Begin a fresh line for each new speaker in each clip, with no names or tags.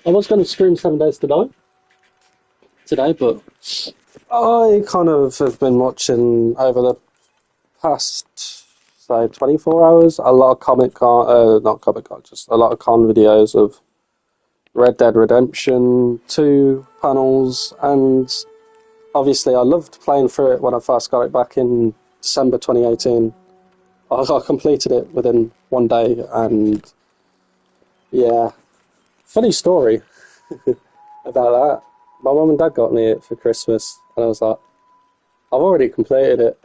I was going to stream 7 days today, but I kind of have been watching over the past, say, 24 hours a lot of not Comic Con, just a lot of con videos of Red Dead Redemption 2 panels, and obviously I loved playing through it when I first got it back in December 2018. I completed it within 1 day, and yeah, funny story about that. My mum and dad got me it for Christmas, and I was like, I've already completed it.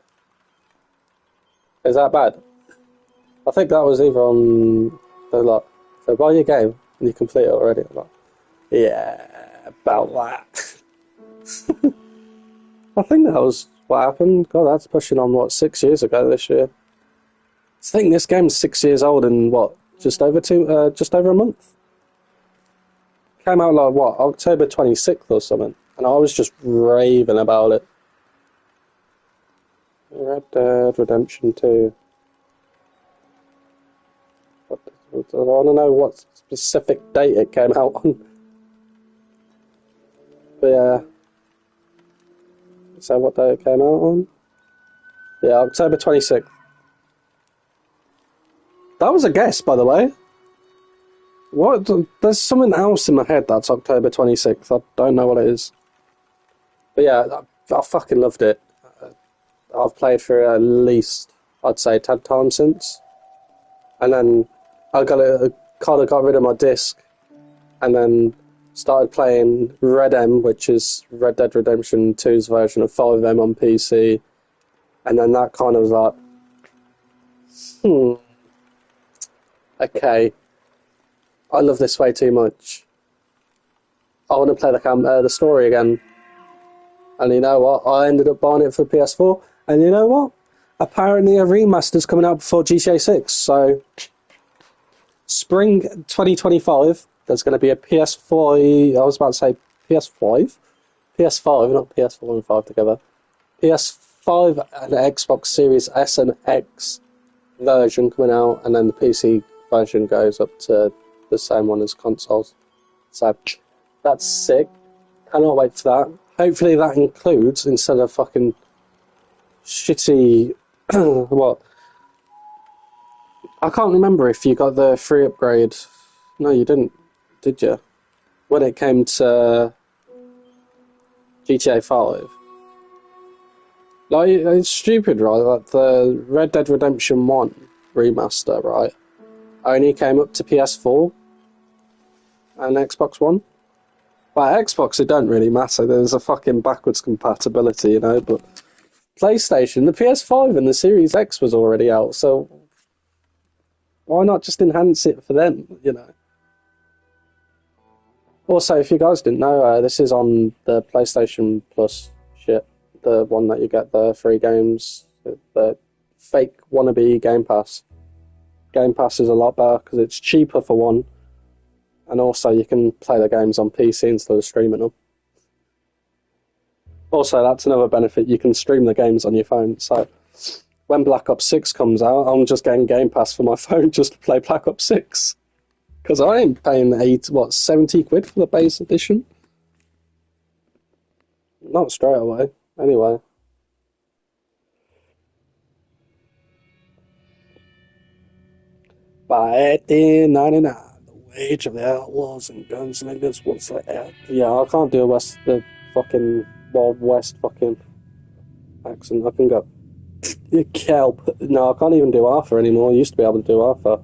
Is that bad? I think that was either on the like, so buy your game and you complete it already. I'm like, yeah, about that. I think that was what happened. God, that's pushing on what 6 years ago this year. I think this game's 6 years old in what just over a month. Came out like what October 26th or something, and I was just raving about it. Red Dead Redemption 2. I want to know what specific date it came out on. But yeah, so what day it came out on? Yeah, October 26th. That was a guess, by the way. What? There's something else in my head that's October 26th. I don't know what it is. But yeah, I fucking loved it. I've played through at least, I'd say, 10 times since. And then I kind of got rid of my disc, and then started playing Red which is Red Dead Redemption 2's version of 5M on PC. And then that kind of was like, okay, I love this way too much. I want to play the story again. And you know what? I ended up buying it for PS4. And you know what? Apparently a remaster's coming out before GTA 6. So, spring 2025, there's going to be a PS5. I was about to say PS5? PS5, not PS4 and 5 together. PS5 and Xbox Series S and X version coming out. And then the PC version goes up to the same one as consoles. So, that's sick. Cannot wait for that. Hopefully that includes, instead of fucking shitty... what? I can't remember if you got the free upgrade. No, you didn't, did you? When it came to GTA 5. Like, it's stupid, right? Like, the Red Dead Redemption 1 remaster, right? Only came up to PS4 and Xbox One. Well, Xbox, it don't really matter. There's a fucking backwards compatibility, you know, but PlayStation, the PS5 and the Series X was already out, so why not just enhance it for them, you know? Also, if you guys didn't know, this is on the PlayStation Plus shit, the one that you get the free games, the fake wannabe Game Pass. Game Pass is a lot better because it's cheaper for one, and also you can play the games on PC instead of streaming them. Also, that's another benefit, you can stream the games on your phone, so when Black Ops 6 comes out, I'm just getting Game Pass for my phone just to play Black Ops 6. Because I ain't paying 70 quid for the base edition? Not straight away. Anyway. By 1899, the wage of the outlaws and gunslingers was forever. Yeah, I can't do the fucking Wild West fucking accent. I can go, you kelp. No, I can't even do Arthur anymore. I used to be able to do Arthur.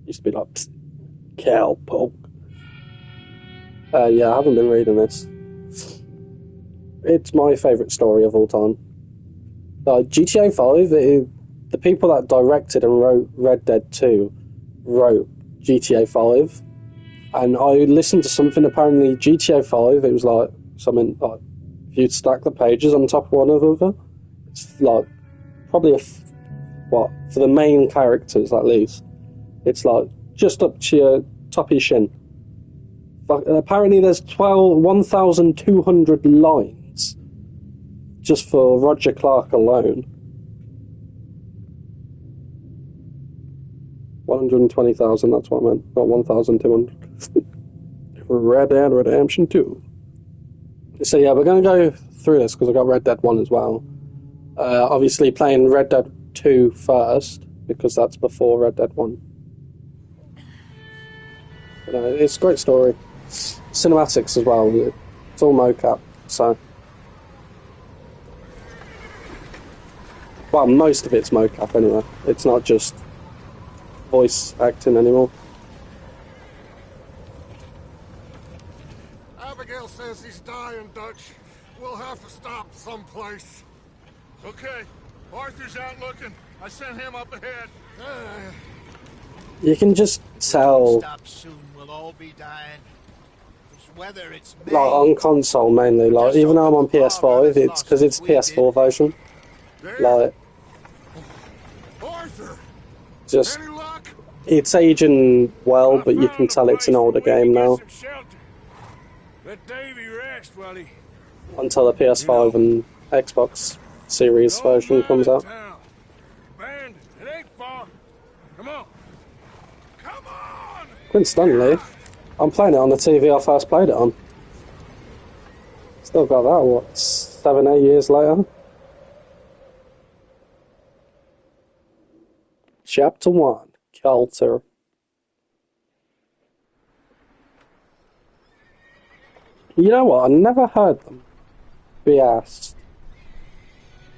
Used to be like, kelp. Yeah, I haven't been reading this. It's my favourite story of all time. GTA 5, the people that directed and wrote Red Dead 2 wrote GTA 5. And I listened to something, apparently GTA 5, it was like something like, if you'd stack the pages on top of one another, it's like probably for the main characters at least, it's like just up to your top of your shin. But apparently there's 1,200 lines just for Roger Clark alone. 120,000, that's what I meant, not 1,200. Red Dead Redemption 2. So yeah, we're going to go through this because I got Red Dead 1 as well. Obviously playing Red Dead 2 first, because that's before Red Dead 1. But, it's a great story. Cinematics as well. It's all mocap, so... Well, most of it's mocap anyway. It's not just voice acting anymore.
Abigail says he's dying, Dutch. We'll have to stop someplace.
Okay, Arthur's out looking. I sent him up ahead.
You can just tell,
Stop soon, we'll all be dying. Whether it's
like, on console mainly, like, even though I'm on PS5, it's because it's PS4 version. Like,
Arthur,
just,
any luck?
it's aging well, but you can tell it's an older game now.
Let Davey rest while he...
Until the PS5 and Xbox Series version comes out.
Abandoned. It ain't far. Come on. Come on!
Coincidentally, I'm playing it on the TV I first played it on. Still got that, what, 7-8 years later? Chapter 1, Culture. You know what, I never heard them be asked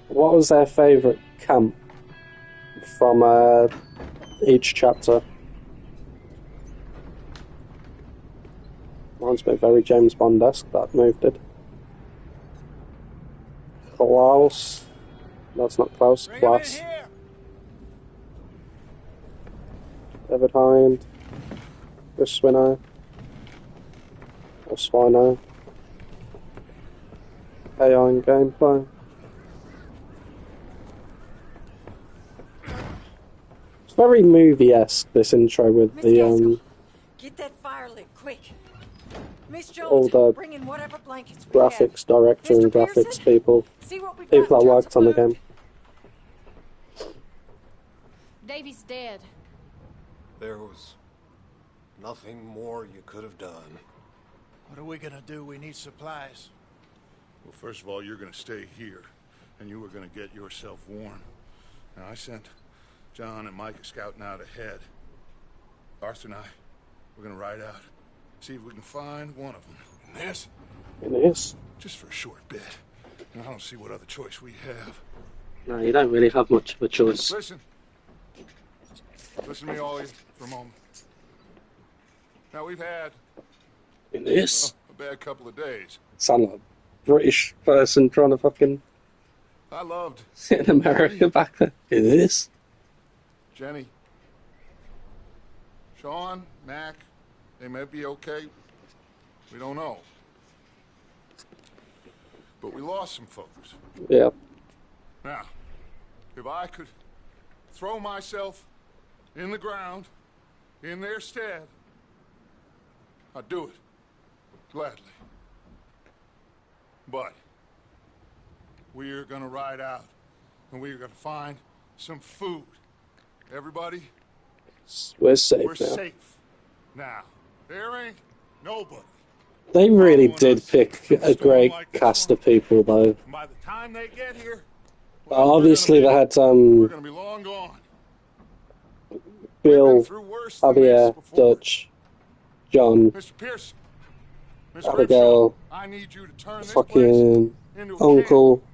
what was their favourite camp from each chapter. Mine's been very James Bond-esque, that move did. Klaus. That's not Klaus, Klaus. David Hind. Chris Swino. Or Swino. AI and gameplay. It's very movie-esque, this intro with
Miss
the
Gaskell, get that fire lit quick. Miss Jones,
all the
bring in whatever blankets we
graphics director
Mr.
and graphics
Pearson?
people.
See what we've
People
got
that
in
worked on the
terms
game.
Davy's dead.
There was nothing more you could have done.
What are we gonna do? We need supplies.
Well, first of all, you're gonna stay here, and you were gonna get yourself warm. Now, I sent John and Micah scouting out ahead. Arthur and I, we're gonna ride out, see if we can find one of them. And this?
It is.
Just for a short bit. And I don't see what other choice we have.
No, you don't really have much of a choice.
Listen. Listen to me, all of you, for a moment. Now, we've had
It is.
a bad couple of days.
Sound like a British person trying to fucking
I loved
sit in America back there. It is.
Jenny, Sean, Mac, they may be okay. We don't know. But we lost some folks.
Yeah.
Now, if I could throw myself in the ground in their stead, I'd do it. Gladly. But we're gonna ride out and we're gonna find some food. Everybody,
We're safe
we're
now.
safe. Now, there ain't nobody.
They really did pick a great cast of people, though.
By the time they get here,
Obviously, they had
we're gonna be long gone.
Bill,
We've been through worse than
Javier,
this before.
Dutch, John,
Mr. Pearson, Miss
Abigail,
Grimshaw, I need you to turn this
fucking
place into a
Uncle,
camp.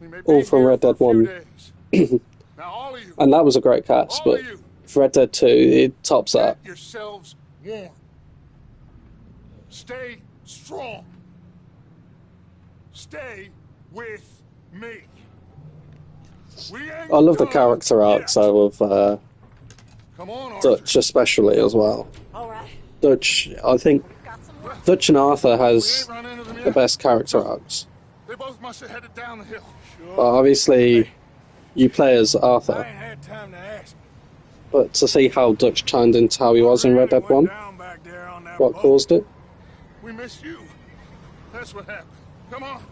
We may be
all from
here
Red
for a
Dead
few
1.
days. Now, all of you,
And that was a great cast,
all
but
of you,
for Red Dead 2, it tops that.
get yourselves warm. Stay strong. Stay with me. We ain't
I love the
done
character arcs,
yet.
though, of
Come on, Arthur.
Dutch especially as well.
All right,
Dutch, I think
we've got some work.
Dutch and Arthur
We
has
ain't run into them
the
yet.
best character arcs.
They both must have headed down the hill.
But obviously, you play as
I
Arthur.
ain't had time to ask.
But to see how Dutch turned into how he was in Red Dead 1,
Down back there on that
what
boat.
caused it?
We missed you. That's what happened. Come on.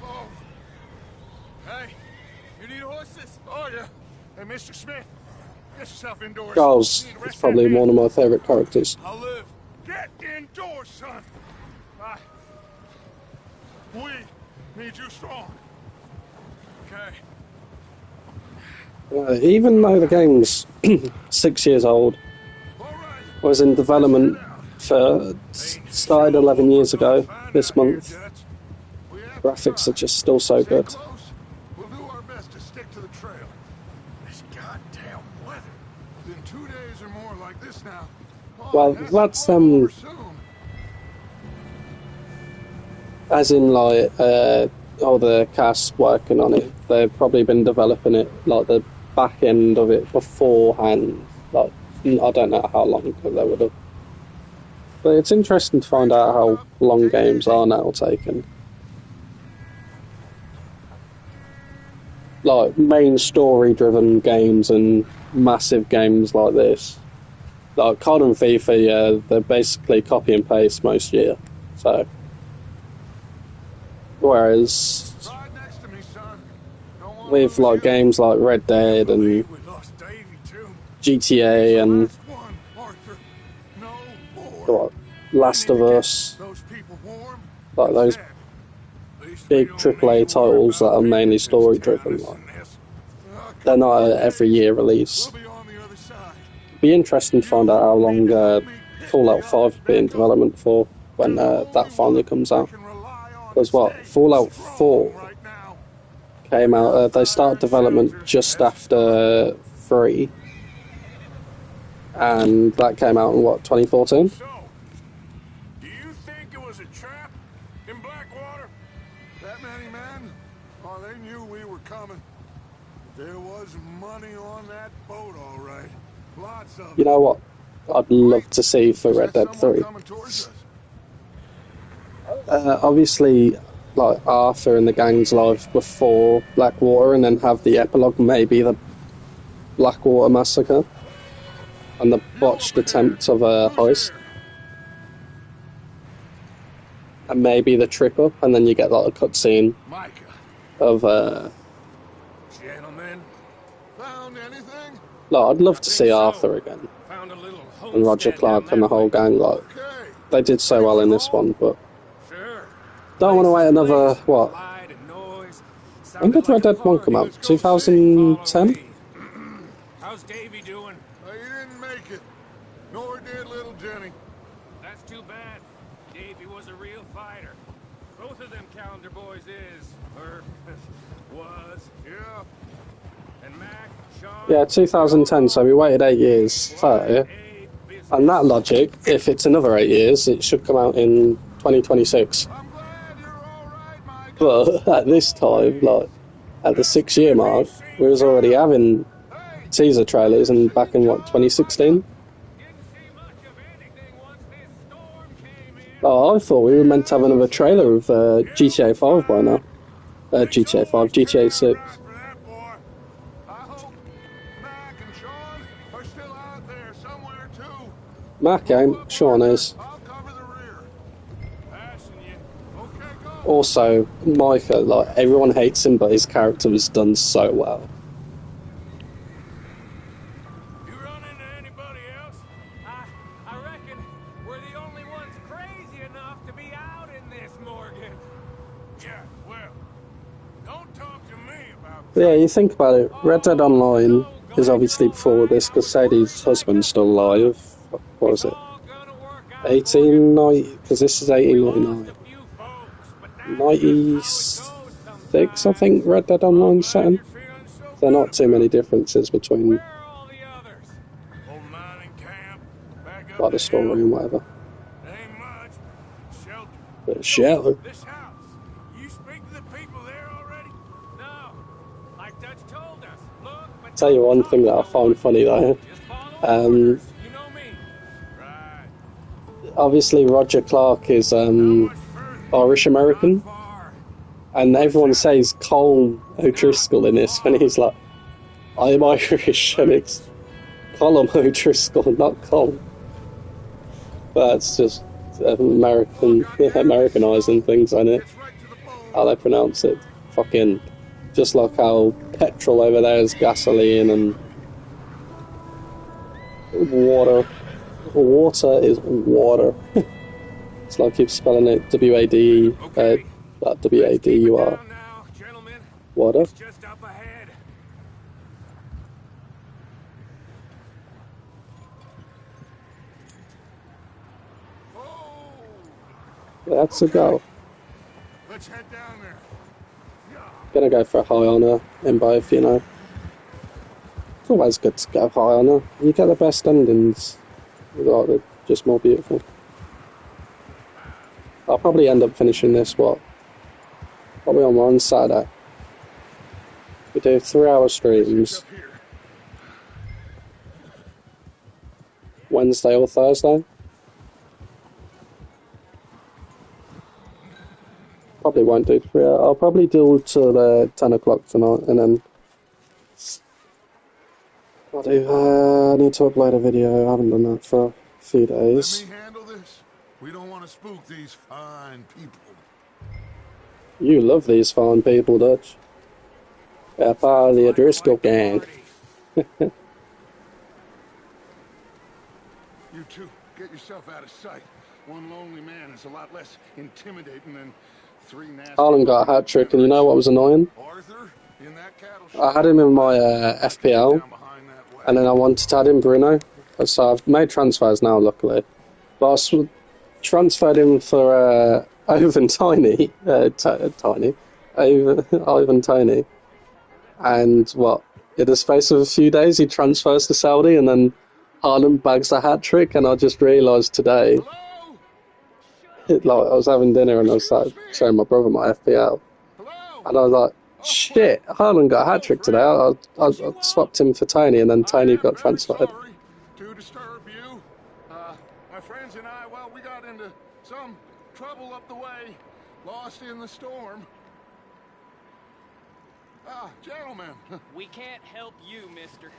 Oh. Hey, you need horses? Oh, yeah. Hey, Mr. Smith, get yourself indoors.
Charles
You need to
is
rest
probably
that
one of
hand.
my favourite characters.
I'll live. Get your son. We need you strong. Okay.
Even though the game's 6 years old,
All right.
was in development for started 11 years ago this month.
We have to
Graphics
try.
are just still so
Stay
good.
close. We'll do our best to stick to the trail. This goddamn weather. Been 2 days or more like this now. Oh,
Well,
it has to
that's
blow over soon.
as in like all the cast working on it. They've probably been developing it like the back end of it beforehand. Like I don't know how long they would have. But it's interesting to find out how long games are now taking. Like main story-driven games and massive games like this. Like COD and FIFA, yeah, they're basically copy and paste most year. So, whereas
Ride next to me, son. Don't wanna
with
lose
like
you.
games like Red Dead and
We lost Davey too.
GTA and
Last one, Arthur. No more.
what, Last
We
of
need to get
Us,
those people warm
like
and
those
fed. At least we
big
don't
AAA
need to worry
titles that
about
are mainly
Pickens
story-driven.
telling us
Like
in this.
they're not
Couple
an
more
every
days,
year release.
we'll be on the other side.
Be interesting to find out how long Fallout 5 will be in development for when that finally comes out. Because what, Fallout 4 came out, they started development just after 3, and that came out in what, 2014?
So, do you think it was a trap in Blackwater? That many men? Oh, they knew we were coming. There was money on that boat, all right. Lots of
You know what I'd love to see for Red Dead 3? Obviously, like Arthur and the gang's life before Blackwater, and then have the epilogue, maybe the Blackwater massacre and the botched attempt of a heist, and maybe the trip up, and then you get like a cutscene of
Gentlemen, found anything?
like, I'd love to see Arthur again and Roger Clark and the whole gang. Like they did so well in this one, but don't want to wait another what? When did Red Dead 1 come out? 2010?
How's Davey doing? He didn't make it. Nor did little Jenny.
That's too bad. Davey was a real fighter. Both of them calendar boys is, or was.
Yeah.
And Mac, Sean...
Yeah, 2010, so we waited 8 years. So, on that logic, if it's another 8 years, it should come out in 2026.
I'm glad you're all right, Mike.
But at this time, like, at the 6-year mark, we was already having teaser trailers, and back in, what, 2016? Oh, I thought we were meant to have another trailer of GTA 5 by now. GTA 5, GTA 6. Mac ain't, Sean is. Also, Micah, like, everyone hates him, but his character was done so well.
You run into anybody else? I reckon we're the only ones crazy enough to be out in this, Morgan.
Yeah, well, don't talk to me about...
But yeah, you think about it, Red Dead Online is obviously before this, because Sadie's husband's still alive. What was it? 1890, because this is 1899. 96, I think, Red Dead Online setting. There are not too many differences between like the story and whatever. But shelter.
This house, you speak to the people there already?
No, like Dutch told us. Look, but
Tell you one thing that I find funny though.
you know me.
Right.
Obviously Roger Clark is Irish American, and everyone says Cole O'Driscoll in this, and he's like, I'm Irish, and it's Colm O'Driscoll, not Cole. But it's just Americanizing things on it. How they pronounce it. Fucking, just like how petrol over there is gasoline and water. Water is water. It's like I keep spelling it W-A-D,
Okay. Let's keep it
W-A-D-U-R.
down now, gentlemen.
Water.
It's just up ahead.
Oh,
That's a go.
let's head down there.
Gonna go for a high on her in both, you know. It's always good to go high on her. You get the best endings. Like, they're just more beautiful. I'll probably end up finishing this, what? Probably on Saturday. We do 3-hour streams.
Up here.
Wednesday or Thursday. Probably won't do 3 hours. I'll probably do till 10 o'clock tonight, and then I need to upload a video. I haven't done that for a few
Let
days.
me handle this. We don't want to spook these fine people.
You love these fine people, Dutch. Yeah, part of the O'Driscoll gang.
You two, get yourself out of sight. One lonely man is a lot less intimidating than 3 nasty...
Harlan got a hat trick, and you know what was annoying?
Arthur, in that cattle
I had him in my FPL,
down behind that wagon.
and then I wanted to add in Bruno. So I've made transfers now, luckily. But I transferred him for Ivan Tiny. Ivan Tony. And what? In the space of a few days, he transfers to Saudi, and then Harlan bags a hat trick, and I just realised today,
Hello?
like, I was having dinner and I was like, showing my brother my FPL,
Hello?
and I was like, shit, Harlan got a hat trick today. I swapped him for Tony, and then Tony got transferred.
Sorry to disturb you. My friends and I, well, we got into some trouble up the way. Lost in the storm. Gentlemen.
We can't help you, mister.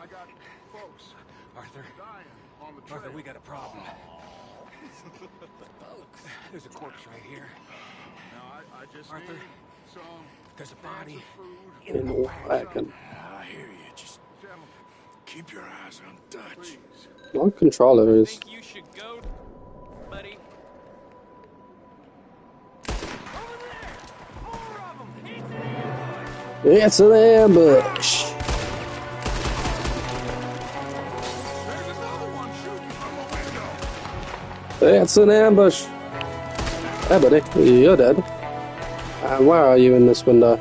I got folks
Arthur,
dying on the trail.
Arthur, we got a problem. There's a corpse right here.
Now, I just
Arthur,
need some
there's a body
food.
In the wagon.
I hear you. Just gentlemen, keep your eyes on Dutch. Please.
My controller
I
is...
think you should go, buddy.
It's an ambush!
There's another one shooting from the window.
It's an ambush! Hey buddy, you're dead. And where are you in this window?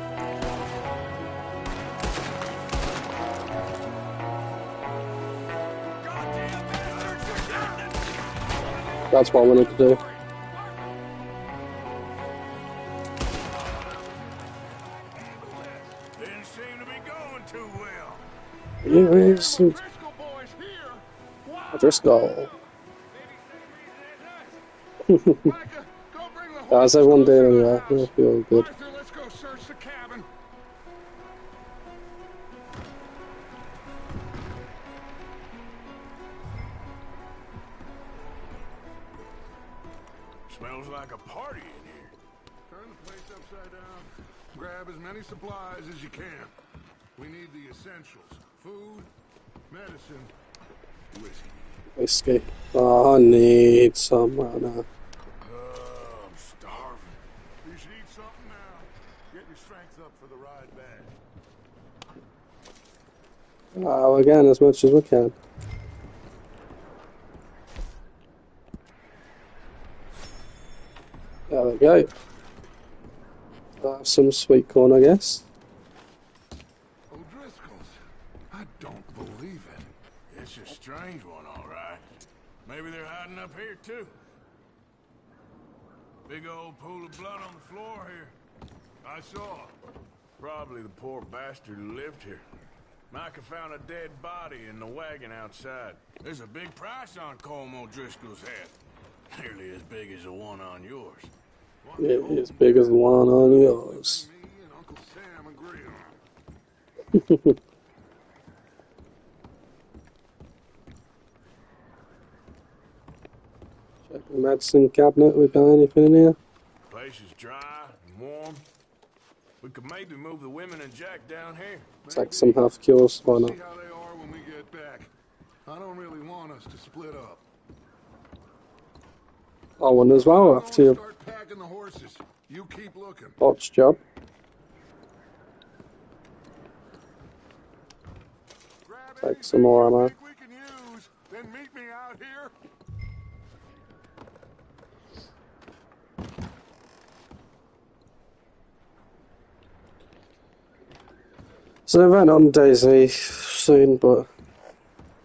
That's what I wanted to do.
Didn't seem to be going too well.
Here is
Driscoll boys here. Wow.
Driscoll.
Micah, go bring the
How's everyone doing? Yeah, I feel good.
Arthur, let's go search the cabin. Smells like a party in here. Turn the place upside down. Grab as many supplies as you can. We need the essentials. Food, medicine, whiskey.
Whiskey. Oh, I need some right now.
I'm starving. You should eat something now. Get your strength up for the ride back.
Oh, again, as much as we can. There we go. Some sweet corn, I guess.
O'Driscoll's. I don't believe it. It's a strange one, all right. Maybe they're hiding up here, too. Big old pool of blood on the floor here. I saw. Probably the poor bastard who lived here. Micah found a dead body in the wagon outside. There's a big price on Colm O'Driscoll's head. Nearly as big as the one on yours.
Yeah, as big as the one on yours.
Me and Uncle Sam agree on.
Check the medicine cabinet. We got anything in here?
Place is dry and warm. We could maybe move the women and Jack down here.
Take some health cures. Why not?
See how they are when we get back. I don't really want us to split up.
I won as well after your
Start packing the horses. You keep looking.
botch job.
Grab
Take some more ammo.
anything you think we can use, then meet me out here.
So an event on Daisy soon, but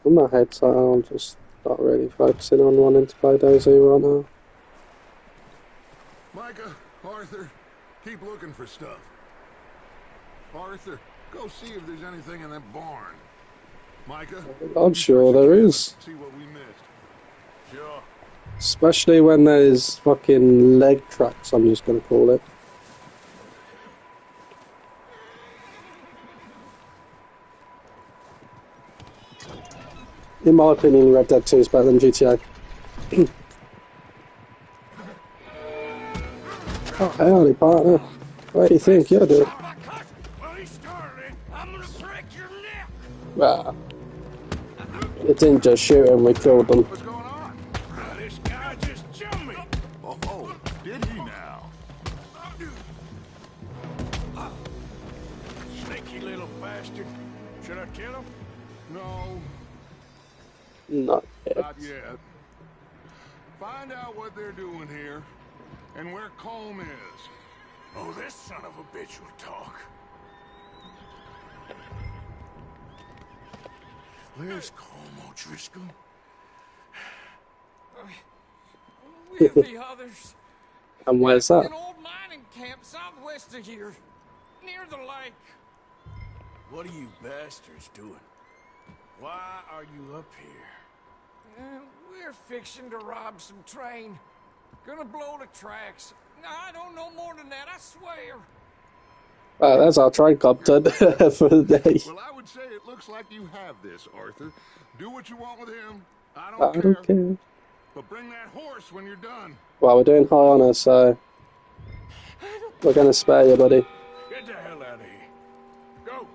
in my head, so I'm just not really focusing on wanting to play Daisy right now.
Micah, Arthur, keep looking for stuff. Arthur, go see if there's anything in that barn. Micah,
I'm sure there is.
see what we missed.
Sure.
Especially when there's fucking leg tracks, I'm just gonna call it. In my opinion, Red Dead 2 is better than GTA. Oh, howdy, partner. What do you think you're doing?
Well, he started. I'm gonna break your neck.
Ah. It didn't just shoot him, we killed them.
What's going on?
This guy just jumped me.
Oh, did he now?
Sneaky little bastard. Should I kill him?
No,
Not yet.
not yet. Find out what they're doing here and where Colm is.
Oh, this son of a bitch will talk.
Where's Colm O'Driscoll?
With the others.
And where's that?
An old mining camp southwest of here. Near the lake.
What are you bastards doing? Why are you up here?
We're fixing to rob some train. Gonna blow the tracks. I don't know more than that, I swear.
That's our train copter for the day.
Well, I would say it looks like you have this, Arthur. Do what you want with him. I
I
don't
don't care.
But bring that horse when you're done.
Well, we're doing high honour, so we're gonna spare you, buddy.
Get the hell out of here. Go.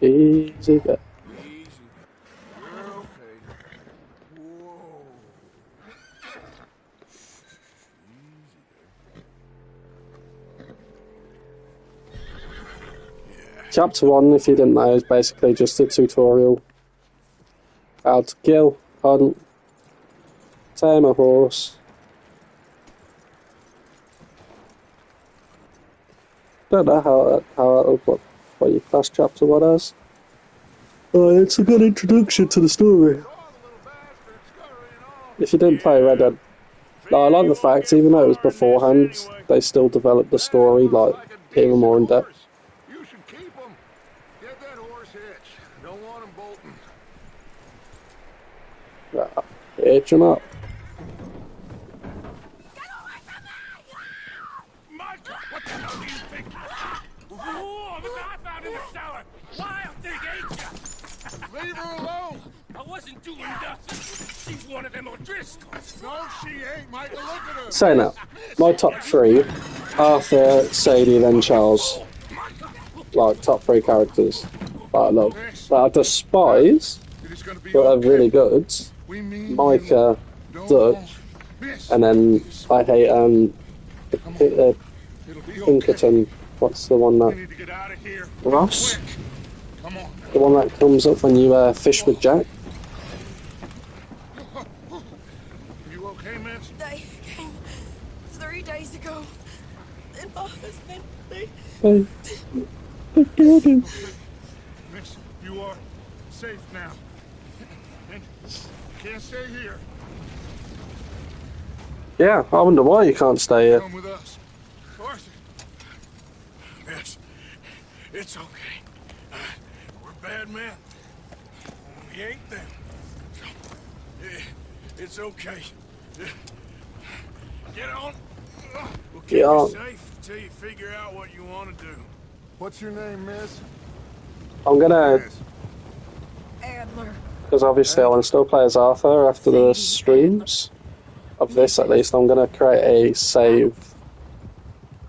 Easy bit.
Easy. You're okay. Whoa.
Chapter 1, if you didn't know, is basically just a tutorial. How to kill, hunt, tame a horse. Don't know what you class Chapter 1 as. It's a good introduction to the story. If you didn't play Red Dead, I like the fact, even though it was beforehand, they still developed the story like even more in depth.
You should keep him. Get that horse hitched. Don't want him bolting.
Hitch him up.
Michael, what the hell do you think? Oh, the knife out in the cellar. Wild thing, ain't ya?
Leave her alone.
I wasn't doing nothing. She's one of them O'Driscolls.
No, she ain't, Michael. Look at her.
So now, my top 3, Arthur, Sadie, then Charles. Like, top 3 characters that I love. That I despise,
It is gonna be
but are
okay.
really good.
We mean
Micah,
no
Dutch,
miss.
and then I hate
It'll be okay.
Pinkerton. What's the one
We
that
need to get out of here.
Ross?
Quick. Come on.
The one that comes up when you fish with Jack?
You okay, miss?
They came 3 days ago. And my husband, they
They killed him.
Miss, you are safe now. And you can't stay here.
Yeah, I wonder why you can't stay here.
Come with us. Arthur.
Miss, it's okay. We're bad men. We ain't them. It's okay. Get on. We'll keep
Get on.
you safe until you figure out what you want to do.
What's your name, miss?
I'm gonna,
Miss.
Adler.
because obviously I'll still play as Arthur after the streams of this at least. I'm gonna create a save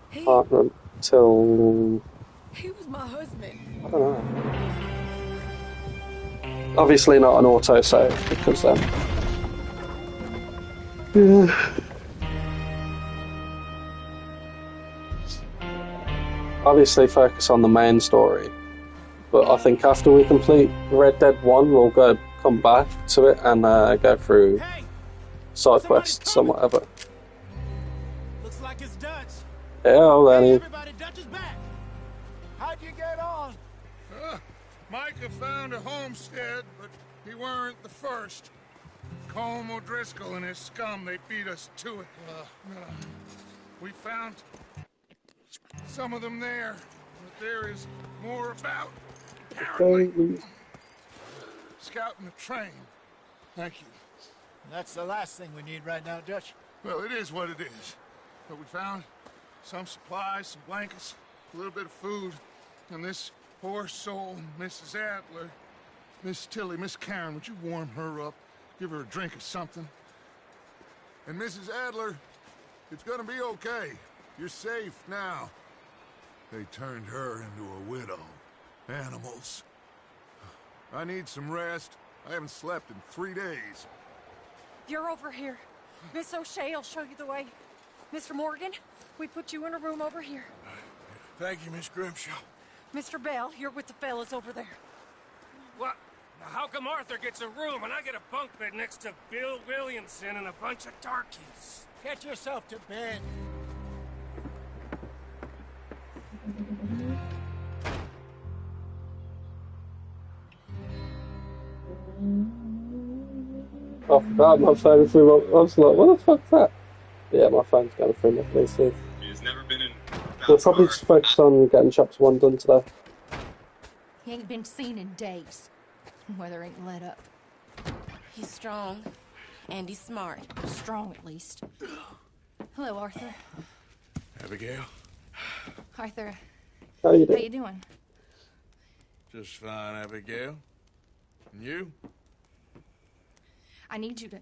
He
partner till...
He was my husband.
I don't know. Obviously not an autosave, because obviously focus on the main story. But I think after we complete Red Dead 1, we'll come back to it and go through side quests and whatever.
Looks like it's Dutch.
Yeah, well,
Hey,
then.
everybody, Dutch is back. How'd you get on?
Micah found a homestead, but he weren't the first. Colm O'Driscoll and his scum, they beat us to it. We found some of them there, but there is more about. Apparently. Scouting the train. Thank you.
That's the last thing we need right now, Dutch.
Well, it is what it is. But we found some supplies, some blankets, a little bit of food, and this poor soul, Mrs. Adler, Miss Tilly, Miss Karen, would you warm her up? Give her a drink or something? And Mrs. Adler, it's gonna be okay. You're safe now. They turned her into a widow. Animals. I need some rest. I haven't slept in 3 days.
You're over here. Miss O'Shea will show you the way. Mr. Morgan, we put you in a room over here.
Thank you, Miss Grimshaw.
Mr. Bell, you're with the fellas over there.
What? How come Arthur gets a room and I get a bunk bed next to Bill Williamson and a bunch of darkies?
Get yourself to bed.
I forgot my phone through my... I was like, what the fuck's that? Yeah, my phone's going through my PC.
He's never been in...
We'll probably just focus on getting chapter 1 done today.
He ain't been seen in days. Weather ain't let up.
He's strong, and he's smart.
Strong, at least. Hello, Arthur.
Abigail?
Arthur,
How you
how
doing?
you doing?
Just fine, Abigail. And you?
I need you to...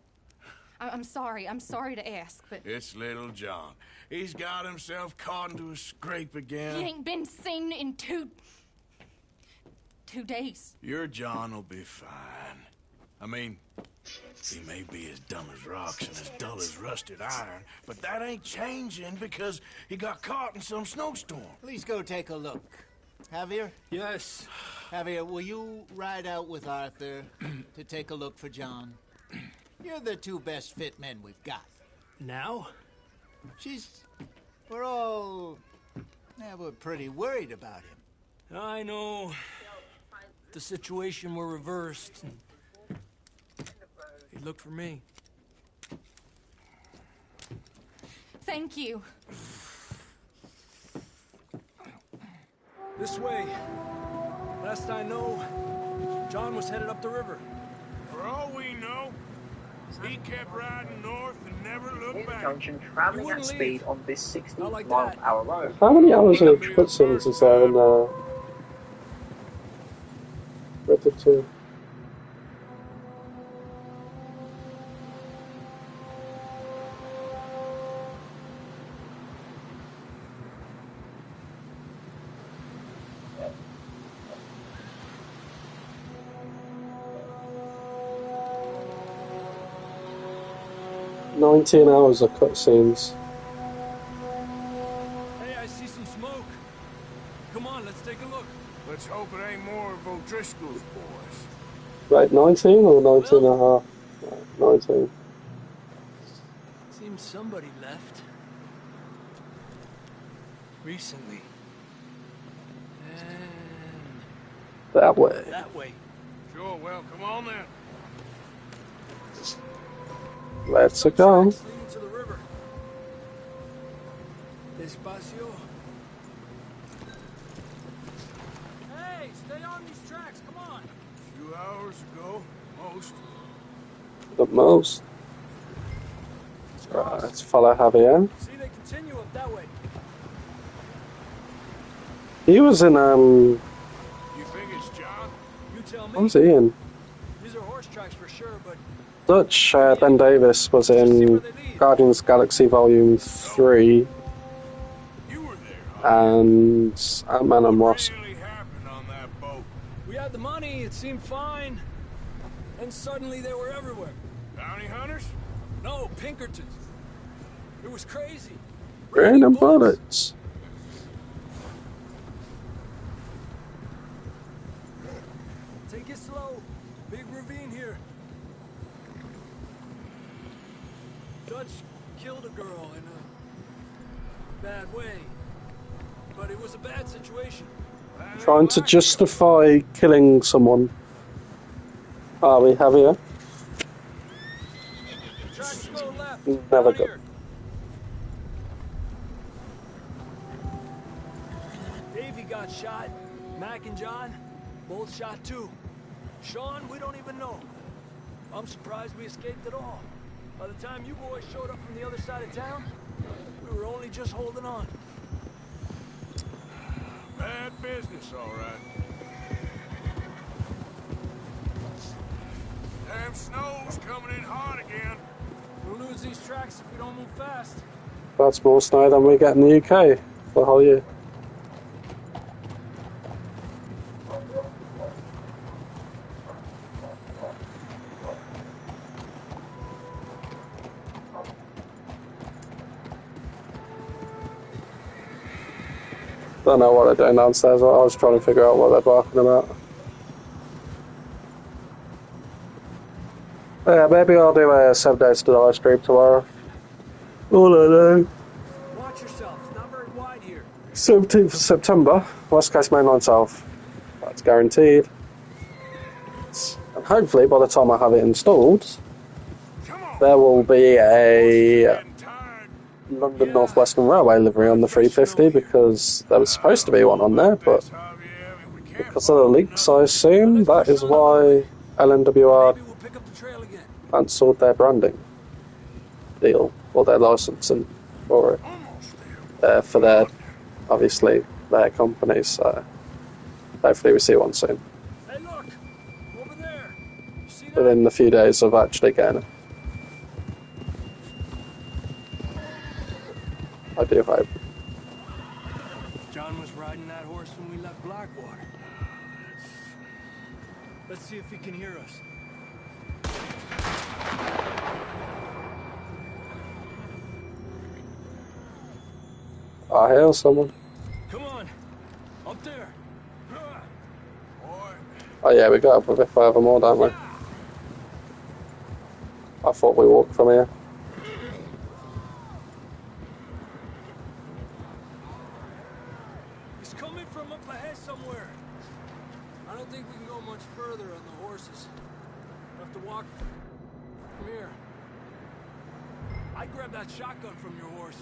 I'm sorry to ask, but...
It's little John. He's got himself caught into a scrape again.
He ain't been seen in 2 days.
Your John will be fine. I mean, he may be as dumb as rocks and as dull as rusted iron, but that ain't changing because he got caught in some snowstorm.
Please go take a look. Javier?
Yes.
Javier, will you ride out with Arthur to take a look for John? You're the 2 best fit men we've got.
Now?
We're pretty worried about him.
I know. The situation were reversed. He looked for me.
Thank you.
This way. Last I know, John was headed up the river.
For all we know, he kept riding north and never looked back.
Junction traveling at speed on this 60
Not like
mile
that.
per hour road.
How many hours of cutscenes is there in Red Dead 2? "19 hours of cutscenes."
Hey, I see some smoke. Come on, let's take a look.
Let's hope it ain't more of O'Driscoll's boys.
Right, 19 or 19 and a half? Right, 19.
Seems somebody left. Recently. And
That way.
that way.
Sure, well, come on then.
Let's go.
Tracks leading to the river. Despacio. Hey, stay on these tracks, come on.
A few hours ago, most.
The most. Right, let's follow Javier.
See, they continue up that way.
He was in,
You think it's John?
You tell me.
what was he in?
These are horse tracks for sure, but
Dutch, Ben Davis was in Guardians of the Galaxy Volume 3.
You were there,
and Ant-Man and Ross.
Really happened on that boat?
We had the money, it seemed fine. And suddenly they were everywhere.
Bounty hunters?
No, Pinkertons. It was crazy.
Random bullets.
Take it slow. Big ravine here. Dutch killed a girl in a bad way. But it was a bad situation.
Trying to justify killing someone. Are we heavier?
Tracks go left.
Never
Down
go.
here. Davey got shot. Mac and John, both shot too. Sean, we don't even know. I'm surprised we escaped at all. By the time you boys showed up from the other side of town, we were only just holding on.
Bad business, all right. Damn snow's coming in hot again.
We'll lose these tracks if we don't move fast.
That's more snow than we get in the UK for the whole year. Don't know what they're doing downstairs. I was trying to figure out what they're barking about. Yeah, maybe I'll do a 7 Days to Die stream tomorrow. All I know.
Watch yourself. It's not very wide here.
17th of September, West Coast Mainline South. That's guaranteed. And hopefully, by the time I have it installed, there will be a London North Western Railway livery on the 350, because there was supposed to be one on there, but because of the leaks, I assume, that is why LNWR cancelled their branding deal, or their licensing for it, for their, obviously, their company, so hopefully we see one soon.
Hey, look! Over there! You see that?
Within a few days of actually getting it. I do hope.
John was riding that horse when we left Blackwater. Let's see if he can hear us.
I hear someone.
Come on, up there.
Oh yeah, we got up a bit further more, don't we? I thought we walked from here.
He's coming from up ahead somewhere. I don't think we can go much further on the horses. We'll have to walk from here. I grabbed that shotgun from your horse.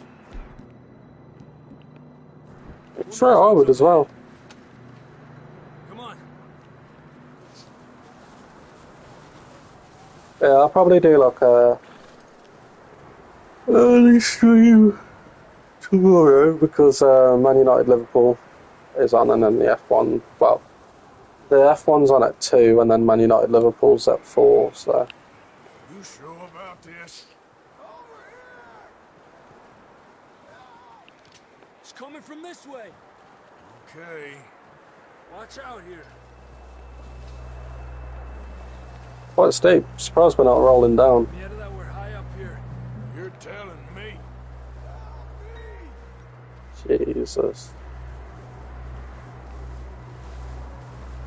Sure, I would as well.
Come on.
Yeah, I'll probably do like a early stream tomorrow, because Man United Liverpool is on, and then the F1, well, the F1's on at 2, and then Man United Liverpool's at 4, so.
You sure about this?
It's coming from this way.
Okay.
Watch out here.
Quite steep. Surprised we're not rolling down.
Yeah, that we're high up here.
You're telling me.
Jesus.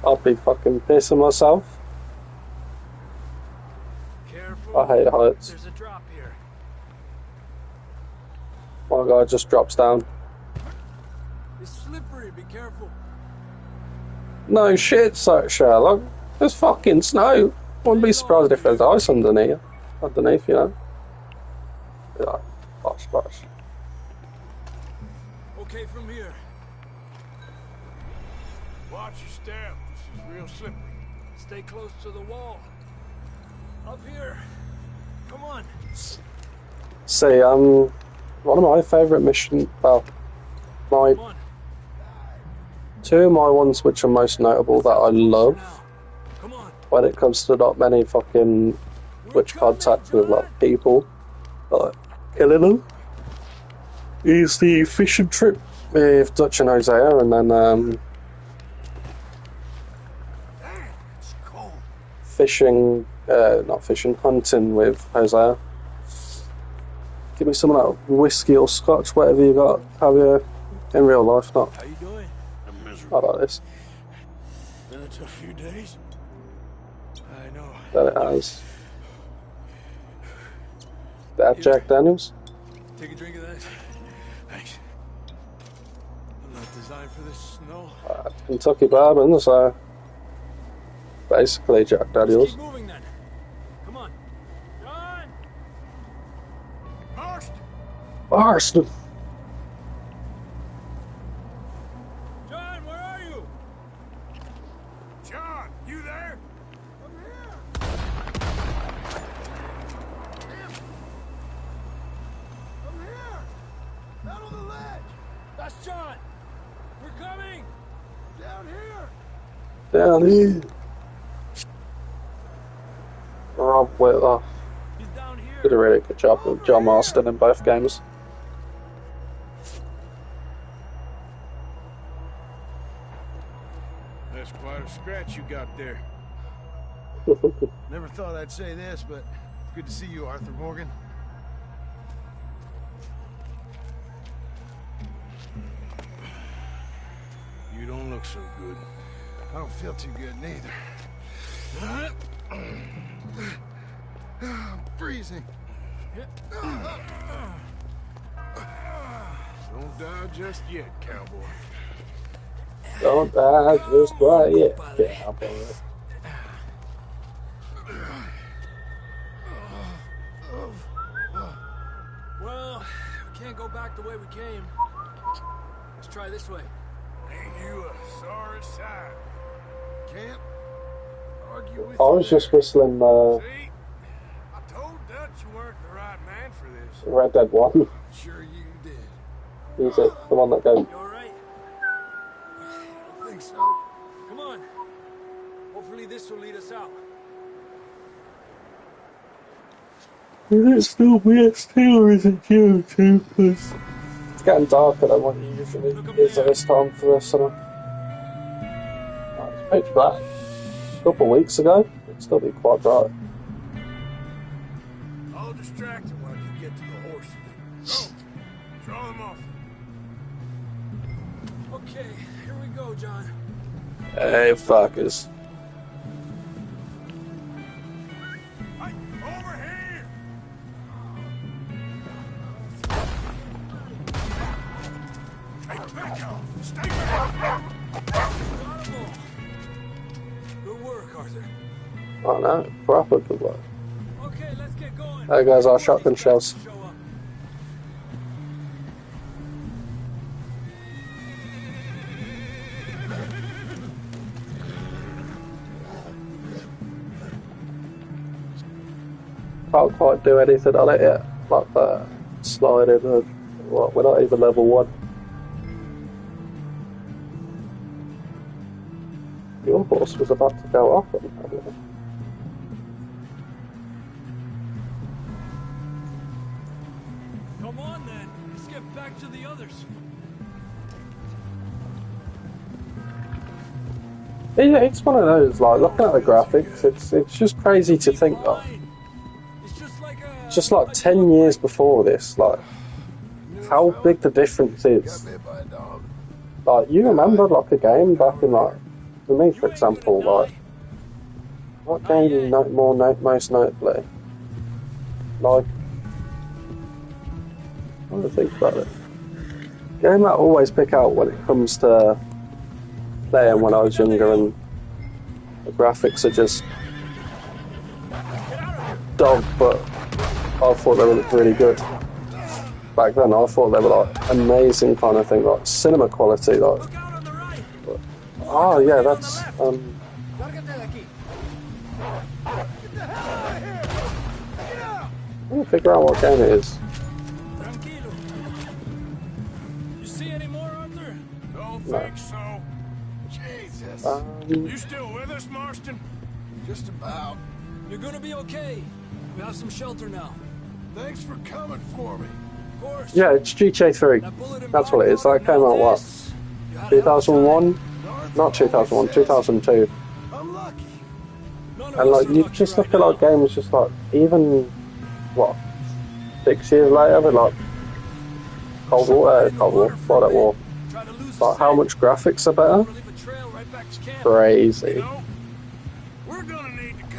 I'll be fucking pissing myself.
Careful.
I hate heights.
There's a drop here.
My guy just drops down.
It's slippery. Be careful.
No shit, Sherlock. There's fucking snow. Wouldn't be surprised if there's ice underneath, you know. Yeah, bosh.
Okay, from here.
Watch your step. This is real slippery.
Stay close to the wall. Up here. Come on.
See, one of my favourite missions, well, two of my ones which are most notable that I love when it comes to not many fucking witch contacts with like people, like killing them, is the fishing trip with Dutch and Hosea, and then fishing, not fishing, hunting with Hosea. Give me some of that whiskey or scotch, whatever you got. Have you in real life? Not.
How you doing? I'm
I
miserable.
like this.
Been a tough few days. I know.
That it has. That Jack Daniels.
Take a drink of that.
Thanks.
I'm not designed for this snow.
Kentucky bourbon, so basically Jack Daniels.
Keep moving then. Come on. John!
Marston.
John, where are you?
John, you there?
I'm here. I'm here. Out on the ledge. That's John. We're coming. Down here.
Down here. Rob Whitler
He's down here.
did a really good job with John Marston in both games.
That's quite a scratch you got there.
Never thought I'd say this, but good to see you, Arthur Morgan.
You don't look so good.
I don't feel too good neither. I'm freezing.
Don't die just yet, cowboy.
Don't die just quite yet. Cowboy.
Well, we can't go back the way we came. Let's try this way.
Ain't you a sorry sight?
Can't argue with
I was
you
just
there.
whistling
See? I told Dutch you weren't the right man for this.
Red Dead 1.
Sure you did.
Music, the one that goes.
You alright?
I don't think so.
Come on. Hopefully this will lead us out.
Is it still BS2 or is it GO2? Because it's getting darker than what it usually is at this time for the summer. It's pitch black. A couple of weeks ago, it'd still be quite bright.
I'll distract him while you get to the horse. Go. Draw him off.
Okay, here we go, John.
Hey, fuckers.
Hey, over here! Hey, back off! Stay back!
Good work, Arthur.
Oh no, proper good work.
Okay, let's get going.
There goes our shotgun shells.
Show up.
Can't quite do anything on it yet. Like that slide in the. What, we're not even level 1. Your horse was about to go off.
Come on then. Let's get back to the others.
Yeah, it's one of those, like, looking at the graphics, it's just crazy to think that. It's just like 10 years before this, like, how big the difference is. Like, you remember, like, a game back in, like, for me, for example, like, what game most notably? Like, I want to think about it. Game that I always pick out when it comes to playing when I was younger, and the graphics are just dog, but I thought they looked really good. Back then, I thought they were like amazing kind of thing, like cinema quality, like. But, oh yeah, that's I'm trying to figure out what game it is.
You see any more, Arthur?
Don't
No.
think so.
Jesus.
You still with us, Marston?
Just about.
You're gonna be okay. We have some shelter now.
Thanks for coming for me.
course.
Yeah, it's GTA 3. That's what it is. That came out, what, 2001? Not 2001, 2002.
Unlucky. None of
And,
us
like,
are
you
lucky
just
right
look at, like,
now.
games just, like, even, what, 6 years later, with, like, Cold War, World War. Like, how much graphics are better? Crazy.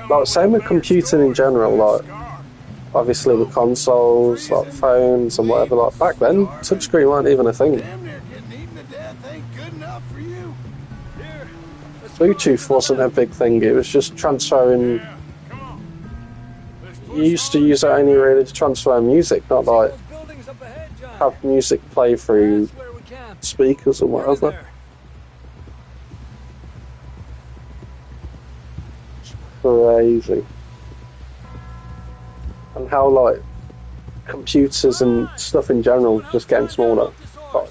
Like, same with computing in general, like, obviously with consoles, like, phones and whatever, like, back then, touchscreen weren't even a thing. Bluetooth wasn't a big thing, it was just transferring. You used to use it only really to transfer music, not like have music play through speakers or whatever. Crazy. And how, like, computers and stuff in general just getting smaller. Like,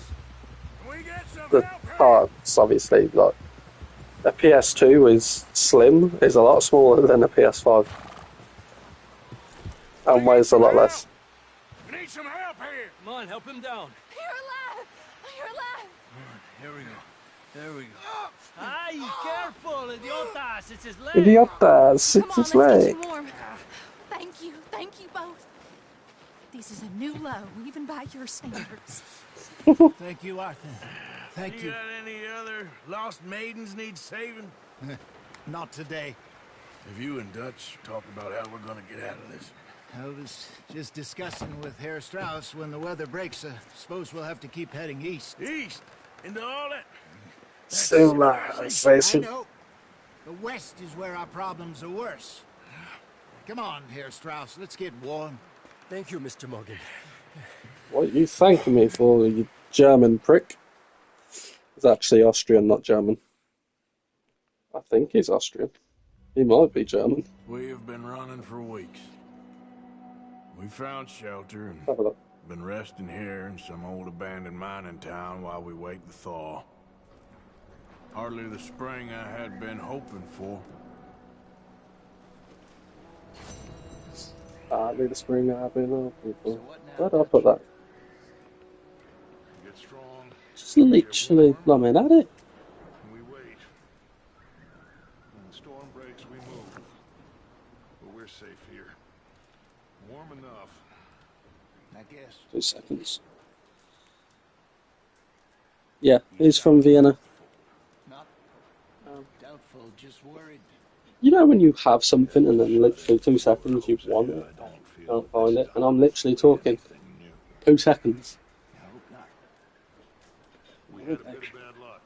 the parts, obviously, like, a PS2 is slim, is a lot smaller than a PS5. And weighs a lot less.
We need some help here. Come on, help him down.
You're alive! You're alive!
Here we go. There we go. Ay, careful, idiotas. It's his leg.
Idiotas,
Come
it's
on,
his
let's
leg.
get you warm. Thank you both. This is a new low, even by your standards.
Thank you, Arthur. Thank you.
Got any other lost maidens need saving?
Not today.
Have you and Dutch talked about how we're gonna get out of this?
I was just discussing with Herr Strauss when the weather breaks. Suppose we'll have to keep heading east.
East? Into all that?
I know. The west is where our problems are worse. Come on, Herr Strauss, let's get warm.
Thank you, Mr. Morgan.
What are you thanking me for, you German prick? He's actually Austrian, not German. I think he's Austrian. He might be German.
We have been running for weeks. We found shelter and
Have a look.
been resting here in some old abandoned mining town while we wait the thaw. Hardly the spring I had been hoping for.
Hardly the spring I've been hoping for. Where did I put that?
Get strong.
Just literally plumbing at it.
We wait. When the storm breaks, we move. But we're safe here. Warm enough.
I guess.
2 seconds. Yeah, he's from Vienna.
Not doubtful, just worried.
You know when you have something and then literally 2 seconds you want it, can't find it, and I'm literally talking 2 seconds.
We had a bit of bad luck,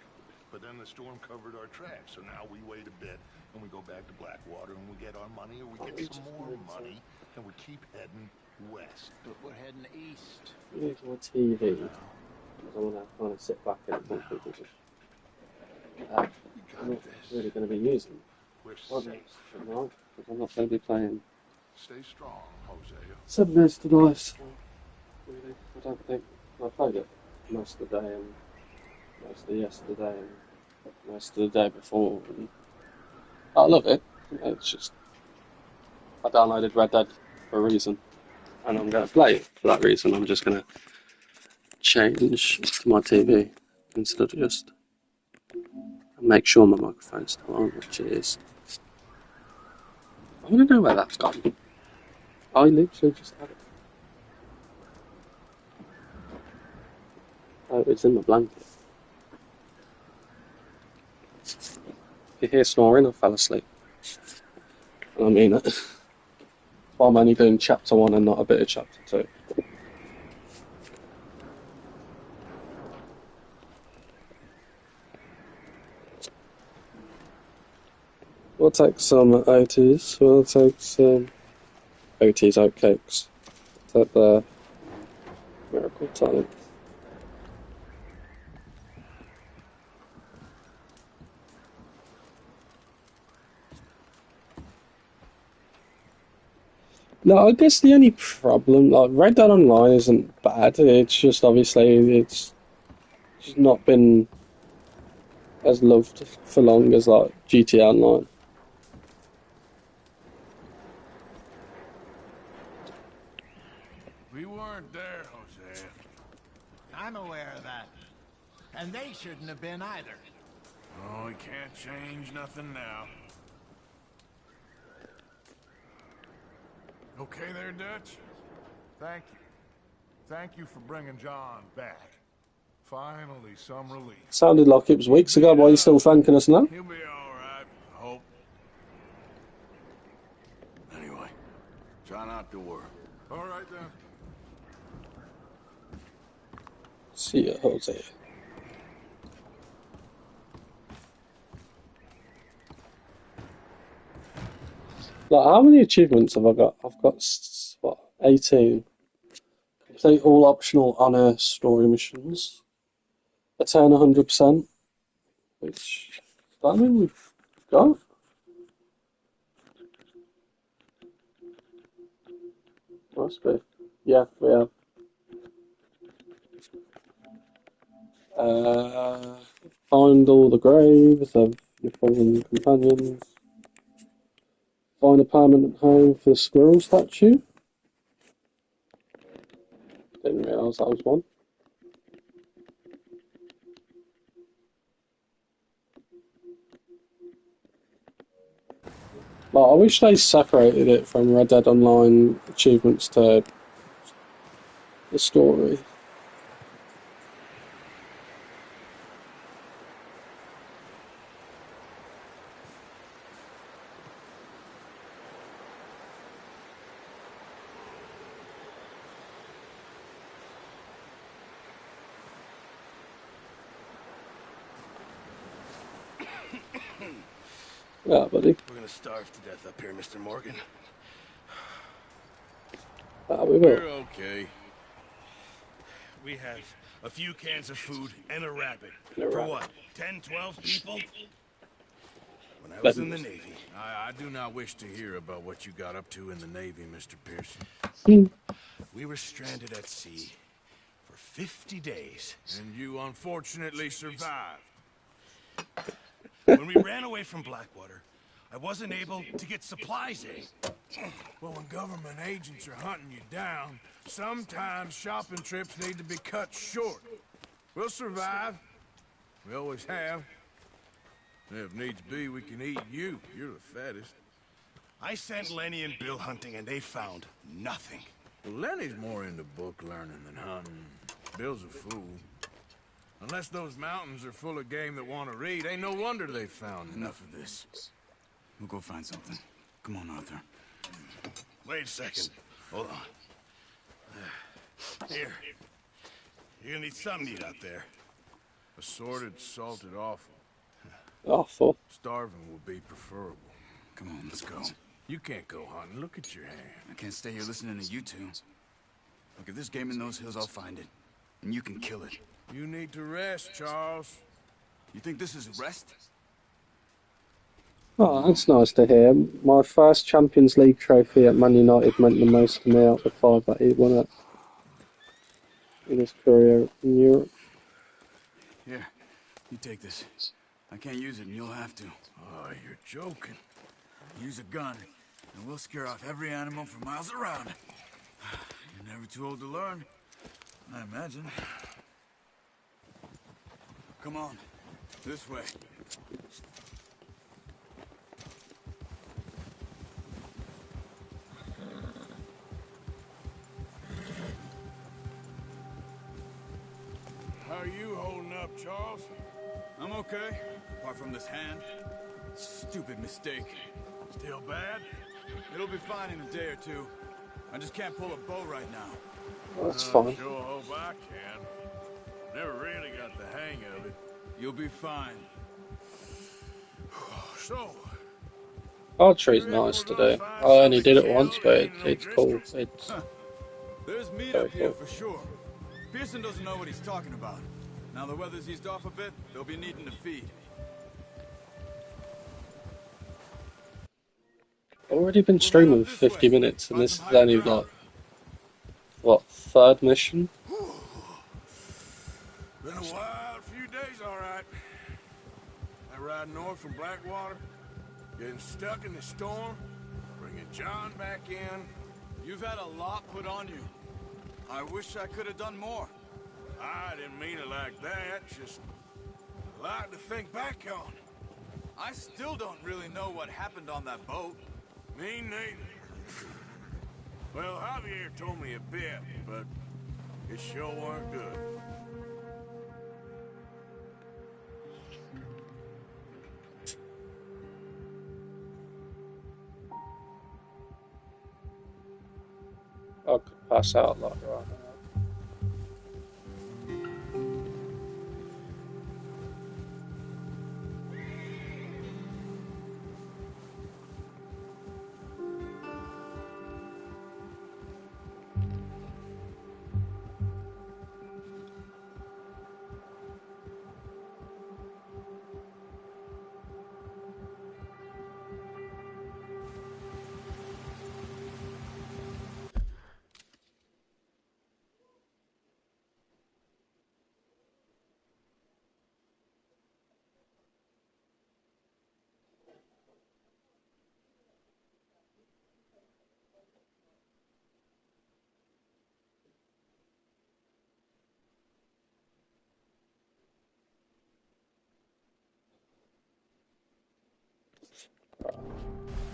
but then the storm covered our tracks, so now we wait a bit, and we go back to Blackwater, and we get our money, or we get some more money, and we keep heading west.
But we're heading east.
Here's my TV. Because I want to kind of sit back and think people just... I'm not really going to be using tonight, because I'm not going to be playing
Stay strong, Hosea.
7 Days to Die. So really, I don't think I played it most of the day and most of yesterday and most of the day before. And I love it. It's just I downloaded Red Dead for a reason, and I'm going to play it for that reason. I'm just going to change to my TV instead of just make sure my microphone's still on, which it is. I want to know where that's gone. I literally just had it. Oh, it's in my blanket. If you hear snoring, I fell asleep. And I mean it. That's why I'm only doing chapter 1 and not a bit of chapter 2. We'll take some OTs. We'll take some OTs oatcakes. Take the miracle time. No, I guess the only problem, like, Red Dead Online isn't bad. It's just obviously it's just not been as loved for long as like GTA Online.
We weren't there, Hosea.
I'm aware of that. And they shouldn't have been either.
Oh, we can't change nothing now. Okay there, Dutch?
Thank you. Thank you for bringing John back. Finally, some relief.
Sounded like it was weeks ago. Why are you still thanking us now?
He'll be all right, I hope. Anyway, try not to worry.
All right, then.
See ya, Jose. Like, how many achievements have I got? I've got, what, 18. Complete all optional honor story missions. Attain 100%. Which, does that mean we've got? Must be. Yeah, we have. Find all the graves of your fallen companions. Find a permanent home for the squirrel statue. Didn't realise that was one. Well, I wish they separated it from Red Dead Online achievements to the story. Yeah, buddy.
We're gonna starve to death up here, Mr. Morgan.
We will.
We're okay. We have a few cans of food and a rabbit. For what, 10, 12 people? When I was in the Navy, I do not wish to hear about what you got up to in the Navy, Mr. Pearson. We were stranded at sea for 50 days. And you unfortunately survived. When we ran away from Blackwater, I wasn't able to get supplies in.
Well, when government agents are hunting you down, sometimes shopping trips need to be cut short. We'll survive. We always have. If needs be, we can eat you. You're the fattest.
I sent Lenny and Bill hunting, and they found nothing.
Well, Lenny's more into book learning than hunting. Bill's a fool. Unless those mountains are full of game that want to read, ain't no wonder they found
Enough of this. We'll go find something. Come on, Arthur.
Wait a second. Hold on. Here. You're gonna need some meat out there.
Assorted, salted offal.
Awful.
Starving will be preferable.
Come on, let's go.
You can't go hunting. Look at your hand.
I can't stay here listening to you two. Look, if there's game in those hills, I'll find it. And you can kill it.
You need to rest, Charles.
You think this is rest?
Oh, that's nice to hear. My first Champions League trophy at Man United meant the most to me out of the 5 that he won it in his career in Europe.
Here, you take this. I can't use it, and you'll have to.
Oh, you're joking.
Use a gun, and we'll scare off every animal for miles around. You're never too old to learn, I imagine. Come on, this way.
How are you holding up, Charles?
I'm okay, apart from this hand. Stupid mistake.
Still bad?
It'll be fine in a day or two. I just can't pull a bow right now.
Well, that's fine.
Sure hope I can. Never really got the hang of it.
You'll be fine.
So,
Archery's nice to do. I only did it once, but it's cool. It's
There's meat
very
up here
cool.
for sure. Pearson doesn't know what he's talking about. Now the weather's eased off a bit, they'll be needing to feed.
I've already been streaming for 50 minutes, and this is only like, what, 3rd mission?
Been a wild few days, all right. I ride north from Blackwater, getting stuck in the storm, bringing John back in.
You've had a lot put on you. I wish I could have done more.
I didn't mean it like that. Just a lot to think back on.
I still don't really know what happened on that boat.
Me neither. Well, Javier told me a bit, but it sure weren't good.
I could pass out like right now.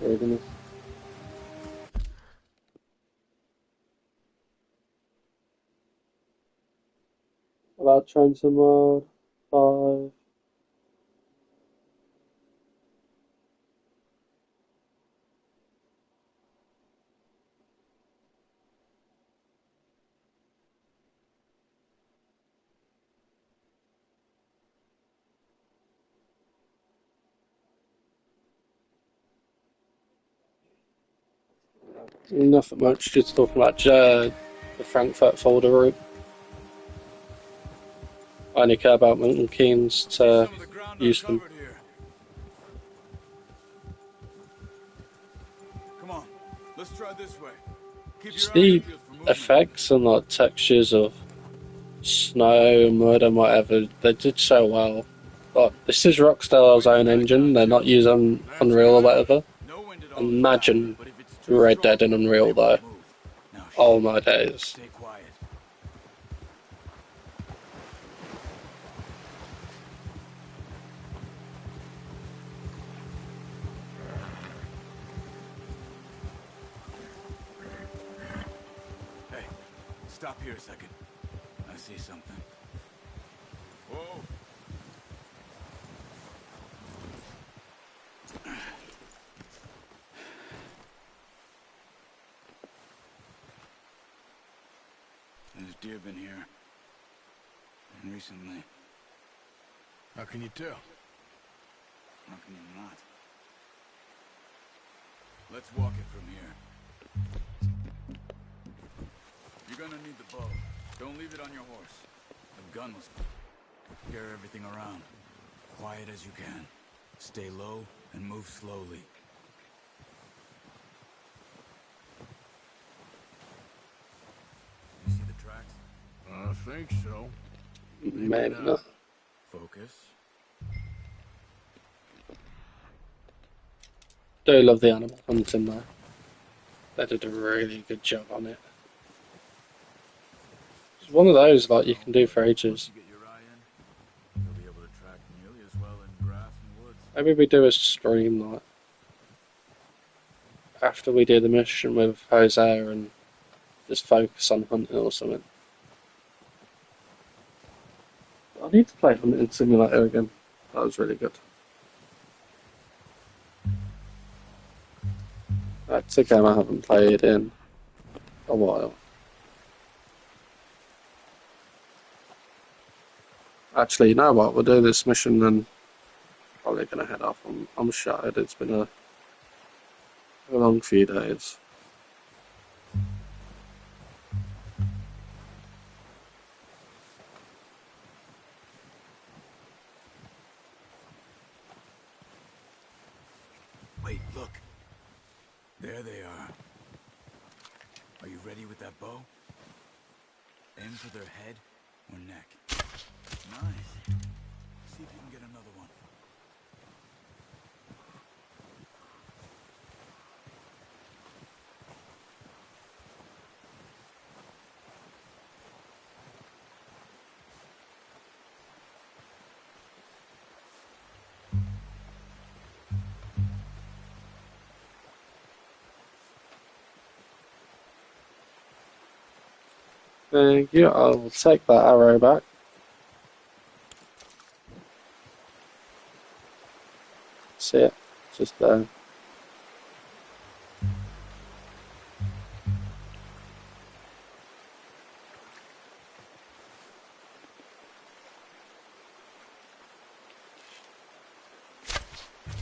Reading this. About Transfer Mode 5. Nothing much, just talking about the Frankfurt folder route. I only care about Milton Keynes to Houston.
Come on, let's try this way. Keep
Just
your eyes
the
peeled for movement.
effects and like textures of snow, mud and whatever, they did so well. Like, this is Rockstar's own engine, they're not using Unreal or whatever. Imagine Red Dead and Unreal though. Oh my days.
Stay quiet. Hey, stop here a second. I see something. Whoa. There's deer been here. And recently.
How can you tell?
How can you not? Let's walk it from here. You're gonna need the bow. Don't leave it on your horse. The gun was... Carry everything around. Quiet as you can. Stay low and move slowly. You see the tracks?
I think so.
Maybe not.
Focus.
Do love the animal hunting though. They did a really good job on it. It's one of those like you can do for ages.
You'll be able to track nearly as well in grass and woods.
Maybe we do a stream like after we do the mission with Jose and just focus on hunting or something. I need to play Hunting Simulator again. That was really good. That's a game I haven't played in a while. Actually, you know what? We'll do this mission and probably gonna head off. I'm shattered. It's been a long few days.
Wait, look. There they are. Are you ready with that bow? Aim for their head or neck. Nice. See if you can get another one.
Thank you. I'll take that arrow back. See it? Just there.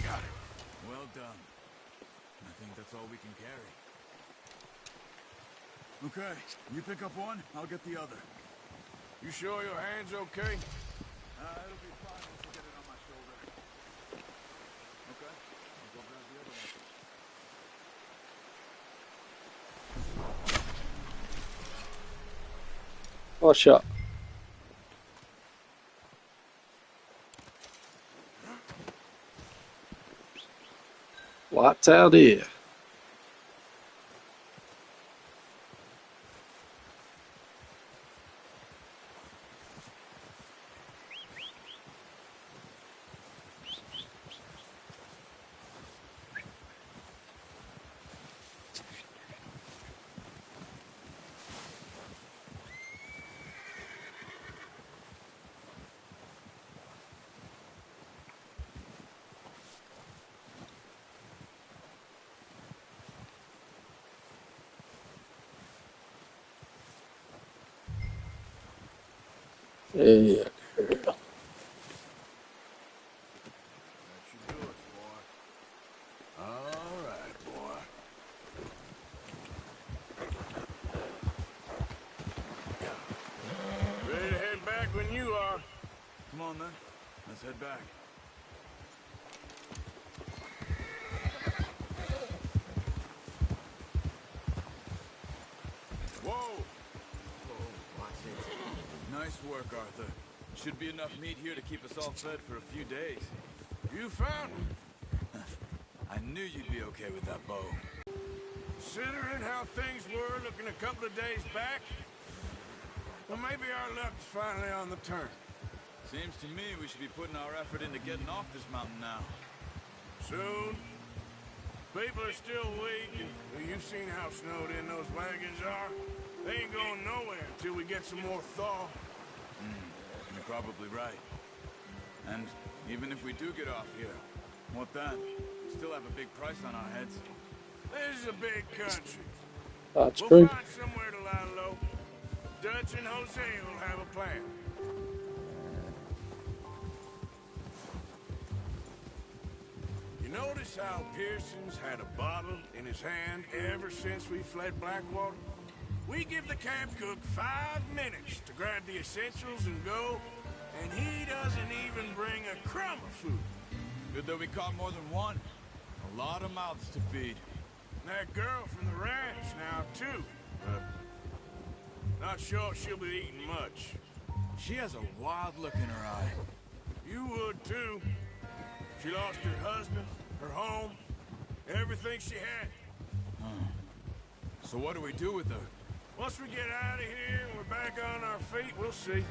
Got it. Well done. I think that's all we can carry. Okay, you pick up one, I'll get the other.
You sure your hand's okay?
It'll be fine once I get it on my shoulder. Okay, I'll go grab the other one.
Oh, shot. What's out here? Yeah.
Alright, boy. Ready to head back when you are.
Come on then, let's head back. Whoa!
Oh, watch it.
Nice work, Arthur. Should be enough meat here to keep us all fed for a few days.
You found it.
I knew you'd be okay with that bow.
Considering how things were looking a couple of days back, well, maybe our luck's finally on the turn.
Seems to me we should be putting our effort into getting off this mountain now.
Soon. People are still weak, and well, you've seen how snowed in those wagons are. They ain't going nowhere until we get some more thaw.
You're probably right. And even if we do get off here, what then? We still have a big price on our heads.
This is a big country.
That's
We'll
true.
find somewhere to lie low. Dutch and Jose will have a plan. You notice how Pearson's had a bottle in his hand ever since we fled Blackwater? We give the camp cook 5 minutes to grab the essentials and go, and he doesn't even bring a crumb of food.
Good that we caught more than one. A lot of mouths to feed.
That girl from the ranch now, too. But not sure she'll be eating much.
She has a wild look in her eye.
You would, too. She lost her husband, her home, everything she had.
So what do we do with her?
Once we get out of here and we're back on our feet, we'll see.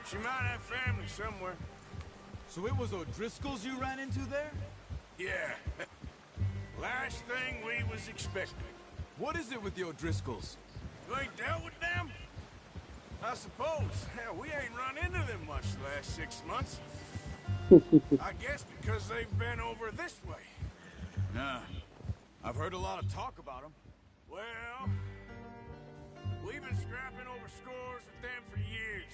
She might have family somewhere.
So it was O'Driscoll's you ran into there?
Yeah. Last thing we was expecting.
What is it with the O'Driscolls?
You ain't dealt with them? I suppose. Hell, we ain't run into them much the last 6 months. I guess because they've been over this way.
Nah. I've heard a lot of talk about them.
Well, we've been scrapping over scores with them for years.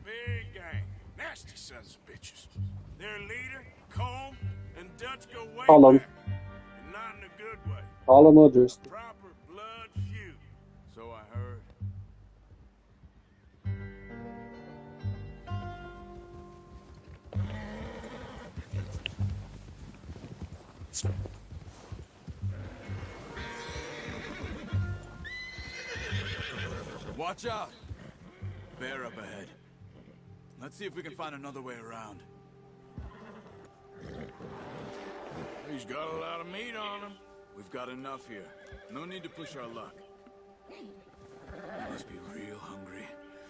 Big gang. Nasty sons of bitches. Their leader, Combe, and Dutch go way
Colin.
back. And not in a good way.
Colin O'Driscoll.
Proper blood feud.
So I heard. Watch out! Bear up ahead. Let's see if we can find another way around.
He's got a lot of meat on him.
We've got enough here. No need to push our luck. Must be real hungry.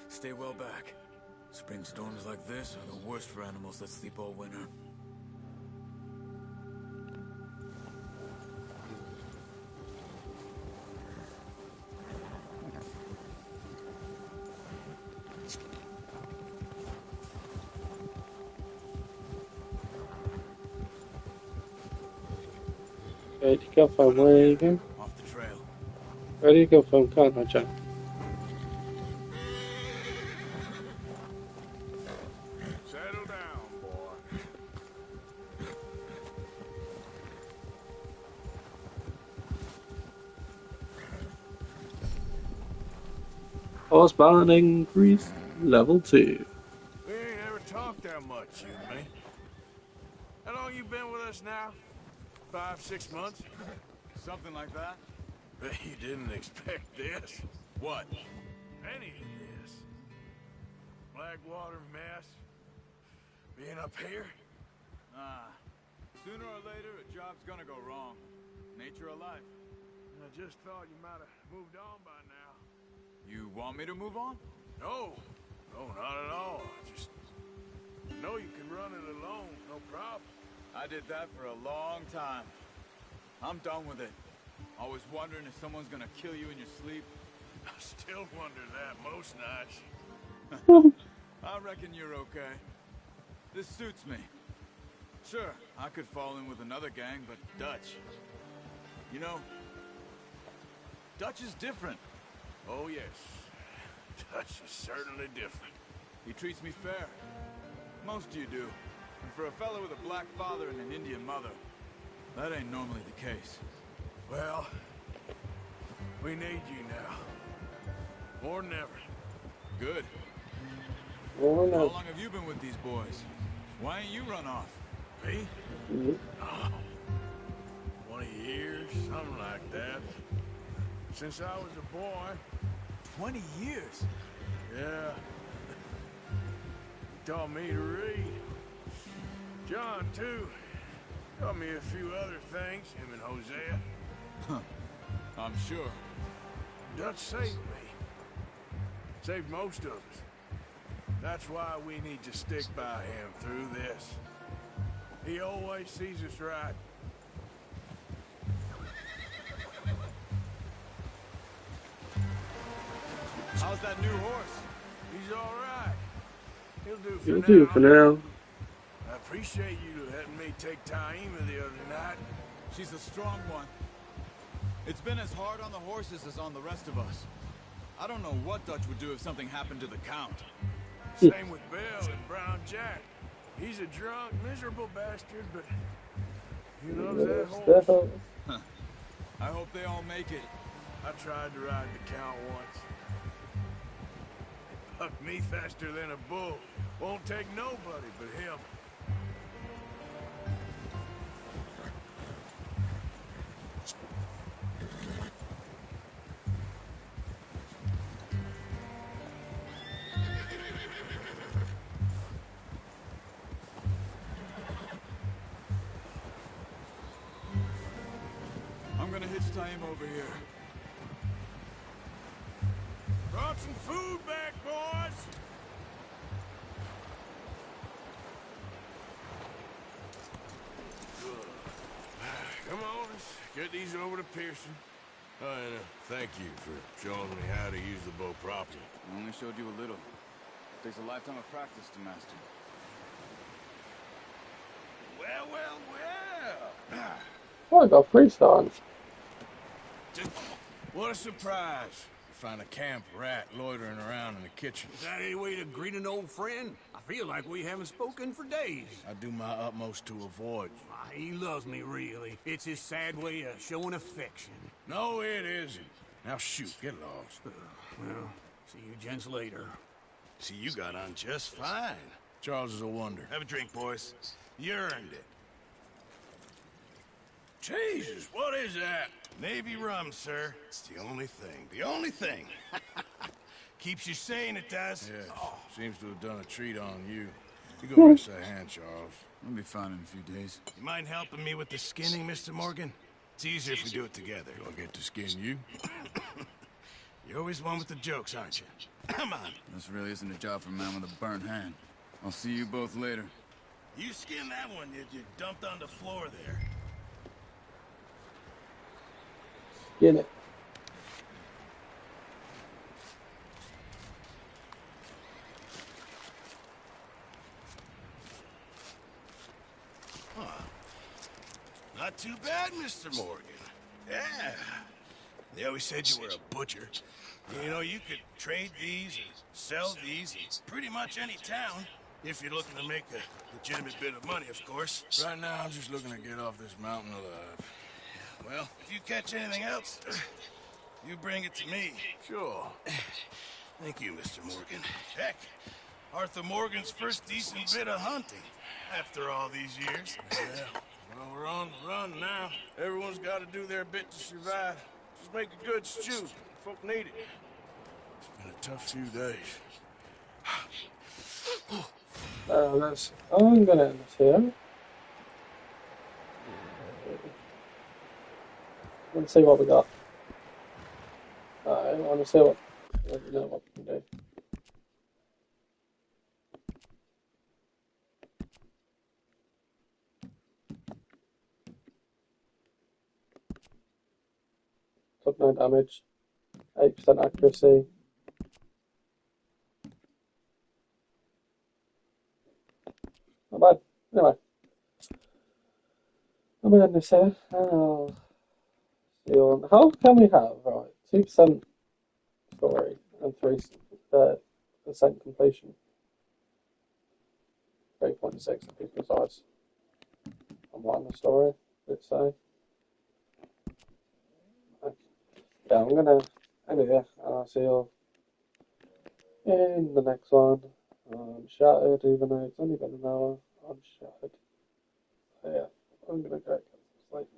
Stay well back. Spring storms like this are the worst for animals that sleep all winter.
Where do you go from? Where you go?
Off the trail.
Where do you go from? Can't I, Jack?
Settle down, boy.
Horse barn increase level 2.
We ain't ever talked that much, you and me. How long you been with us now? 5, 6 months?
Something like that.
Bet you didn't expect this.
What?
Any of this. Blackwater mess. Being up here?
Sooner or later, a job's gonna go wrong. Nature of life.
I just thought you might have moved on by now.
You want me to move on?
No. No, not at all. I just know you can run it alone, no problem.
I did that for a long time. I'm done with it. Always wondering if someone's gonna kill you in your sleep.
I still wonder that most nights.
I reckon you're okay. This suits me. Sure, I could fall in with another gang, but Dutch... You know, Dutch is different.
Oh, yes. Dutch is certainly different.
He treats me fair. Most of you do. And for a fellow with a black father and an Indian mother, that ain't normally the case.
Well, we need you now. More than ever.
Good.
Oh, no.
How long have you been with these boys? Why ain't you run off?
Me?
Mm-hmm.
Oh, 20 years, something like that. Since I was a boy.
20 years?
Yeah. He taught me to read. John, too. Taught me a few other things, him and Hosea.
I'm sure.
Dutch saved me. Saved most of us. That's why we need to stick by him through this. He always sees us right.
How's that new horse?
He's all right. He'll do for
You'll
now.
do for now.
I appreciate you letting me take Taima the other night.
She's a strong one. It's been as hard on the horses as on the rest of us. I don't know what Dutch would do if something happened to the Count.
Same with Bill and Brown Jack. He's a drunk, miserable bastard, but he loves that horse.
I hope they all make it.
I tried to ride the Count once. Bucked me faster than a bull. Won't take nobody but him.
I'm gonna hitch Taima over here.
Brought some food back, boys! Come on, let's get these over to Pearson. Oh, and thank you for showing me how to use the bow properly.
I only showed you a little. Takes a lifetime of practice to master.
Well, well, well!
Oh, I got 3 stars.
Just what a surprise. Find a camp rat loitering around in the kitchen.
Is that any way to greet an old friend? I feel like we haven't spoken for days.
I do my utmost to avoid you.
He loves me, really. It's his sad way of showing affection.
No, it isn't. Now shoot, get lost.
Well, see you gents later.
See, you got on just fine. Charles is a wonder.
Have a drink, boys.
You earned it. Jesus, what is that?
Navy rum, sir. It's the only thing. The only thing. Keeps you sane, it does.
Yes, seems to have done a treat on you. You go rest that hand, Charles.
I'll be fine in a few days.
You mind helping me with the skinning, Mr. Morgan? It's easier if we do it together.
Do I get to skin you?
You're always one with the jokes, aren't you? Come on.
This really isn't a job for a man with a burnt hand. I'll see you both later.
You skinned that one you dumped on the floor there.
Get it.
Not too bad, Mr. Morgan. Yeah. They always said you were a butcher. You know, you could trade these or sell these in pretty much any town. If you're looking to make a legitimate bit of money, of course.
Right now, I'm just looking to get off this mountain alive.
Well, if you catch anything else, you bring it to me.
Sure.
Thank you, Mr. Morgan. Heck, Arthur Morgan's first decent bit of hunting after all these years.
Yeah. Well, we're on the run now. Everyone's got to do their bit to survive. Just make a good stew. Folk need it. It's been a tough few days.
I'm gonna end this here. Let's see what we got. I want to see what you know what we can do. Took no damage. 8% accuracy. Not bad. Anyway, I'm gonna end this here. How can we have, right, 2% story and 3% completion? 3.6 to be precise. I'm writing the story, let's say. Yeah, I'm gonna end it here, and I'll see you in the next one. I'm shattered, even though it's only been an hour. I'm shattered. So yeah, I'm gonna go. It's like